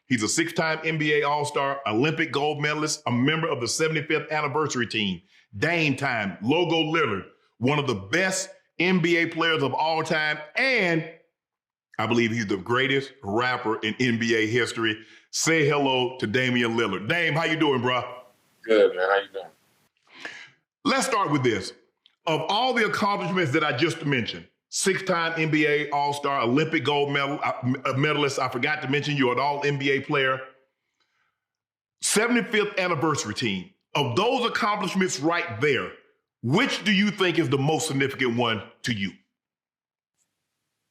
He's a 6-time NBA All-Star, Olympic gold medalist, a member of the 75th anniversary team. Dame time, Logo Lillard, one of the best NBA players of all time, and I believe he's the greatest rapper in NBA history. Say hello to Damian Lillard. Dame, how you doing, bro? Good, man. How you doing? Let's start with this. Of all the accomplishments that I just mentioned, 6-time NBA All-Star, Olympic gold medalist, I forgot to mention you're an all-NBA player, 75th anniversary team. Of those accomplishments right there, which do you think is the most significant one to you?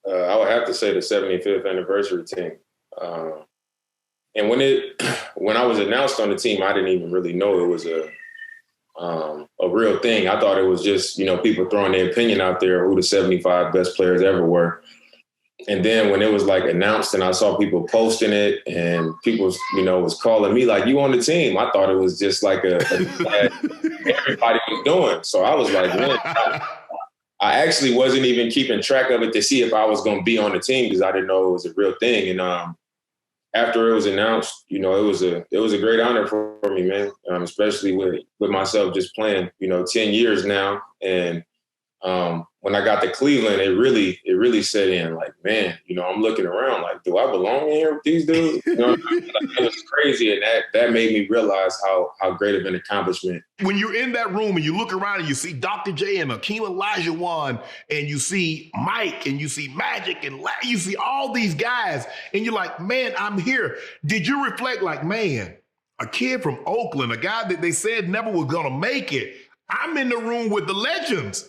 I would have to say the 75th anniversary team. And when I was announced on the team, I didn't even really know it was a real thing. I thought it was just, people throwing their opinion out there who the 75 best players ever were. And then when it was like announced and I saw people posting it and people, was calling me like, you on the team. I thought it was just like everybody was doing. So I was like, man, I actually wasn't even keeping track of it to see if I was going to be on the team because I didn't know it was a real thing. And after it was announced, it was a great honor for me, man. Especially with myself just playing, 10 years now. And when I got to Cleveland, it really set in. Like, man, I'm looking around like, do I belong in here with these dudes? It was crazy, and that made me realize how great of an accomplishment. When you're in that room and you look around and you see Dr. J and Akeem Olajuwon, and you see Mike, and you see Magic, and you see all these guys, and you're like, man, I'm here. Did you reflect like, man, a kid from Oakland, a guy that they said never was gonna make it, I'm in the room with the legends?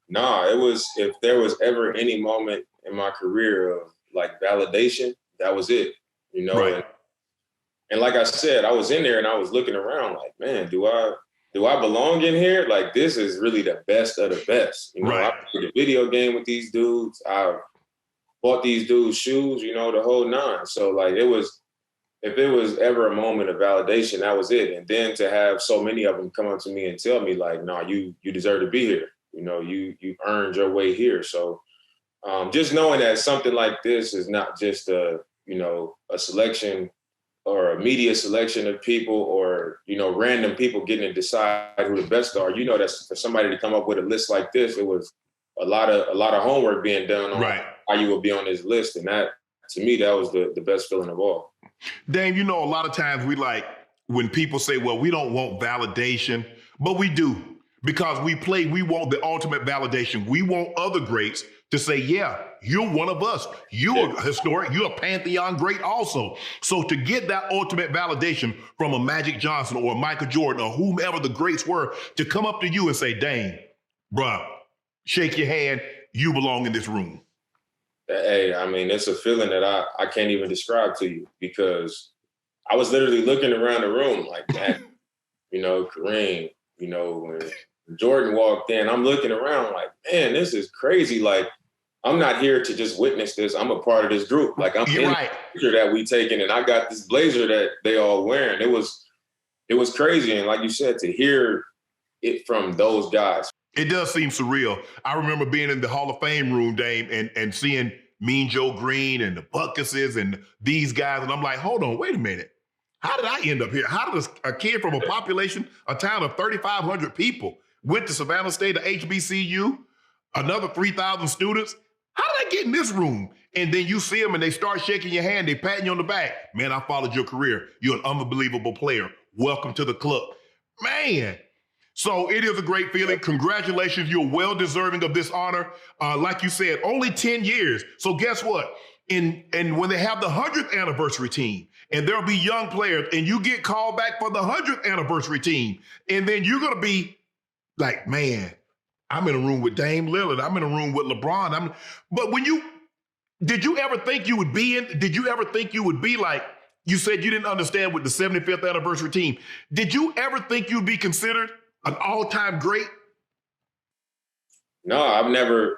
No, it was, if there was ever any moment in my career of like validation, that was it, Right. And like I said, I was in there and I was looking around like, man, do I belong in here? Like, this is really the best of the best. Right. I played a video game with these dudes. I bought these dudes shoes, the whole nine. So like if it was ever a moment of validation, that was it. And then to have so many of them come up to me and tell me like, no, you deserve to be here. You've earned your way here. So just knowing that something like this is not just a selection or a media selection of people or, random people getting to decide who the best are, that's for somebody to come up with a list like this, it was a lot of homework being done on how you would be on this list. And that, to me, that was the best feeling of all. Dame, a lot of times when people say, well, we don't want validation, but we do. Because we want the ultimate validation. We want other greats to say, yeah, you're one of us. You're historic. You're a Pantheon great also. So to get that ultimate validation from a Magic Johnson or a Michael Jordan or whomever the greats were, to come up to you and say, Dame, bruh, shake your hand. You belong in this room. Hey, I mean, it's a feeling that I can't even describe to you because I was literally looking around the room like that, Kareem, when Jordan walked in, I'm looking around like, man, this is crazy. Like, I'm not here to just witness this. I'm a part of this group. Like, I'm in the picture that we taking, and I got this blazer that they all wearing. It was crazy. And like you said, to hear it from those guys. It does seem surreal. I remember being in the Hall of Fame room, Dame, and seeing Mean Joe Green and the Buckuses and these guys. And I'm like, hold on, wait a minute. How did I end up here? How did a kid from a town of 3,500 people, went to Savannah State, a HBCU, another 3,000 students? How did I get in this room? And then you see them and they start shaking your hand, they patting you on the back. Man, I followed your career. You're an unbelievable player. Welcome to the club. Man. So it is a great feeling. Congratulations. You're well deserving of this honor. Like you said, only 10 years. So guess what? And when they have the 100th anniversary team, and there'll be young players, and you get called back for the 100th anniversary team, and then you're going to be like, man, I'm in a room with Dame Lillard. I'm in a room with LeBron. But did you ever think you would be like, you said you didn't understand with the 75th anniversary team. Did you ever think you'd be considered an all-time great? No, I've never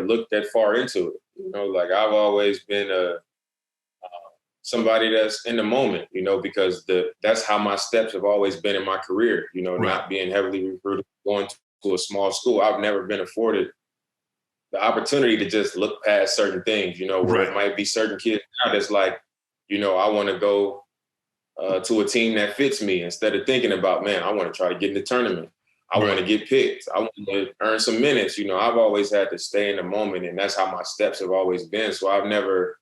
looked that far into it. Like I've always been somebody that's in the moment, because that's how my steps have always been in my career, not being heavily recruited, going to a small school. I've never been afforded the opportunity to just look past certain things, where it might be certain kids now that's like, I want to go to a team that fits me instead of thinking about, man, I want to try to get in the tournament. I want to get picked. I want to earn some minutes. I've always had to stay in the moment, and that's how my steps have always been. So I've never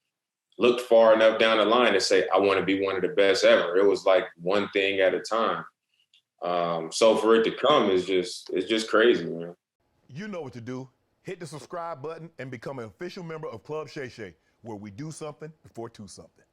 looked far enough down the line to say, I want to be one of the best ever. It was like one thing at a time. So for it to come it's just crazy, man. You know what to do. Hit the subscribe button and become an official member of Club Shay Shay, where we do something before two something.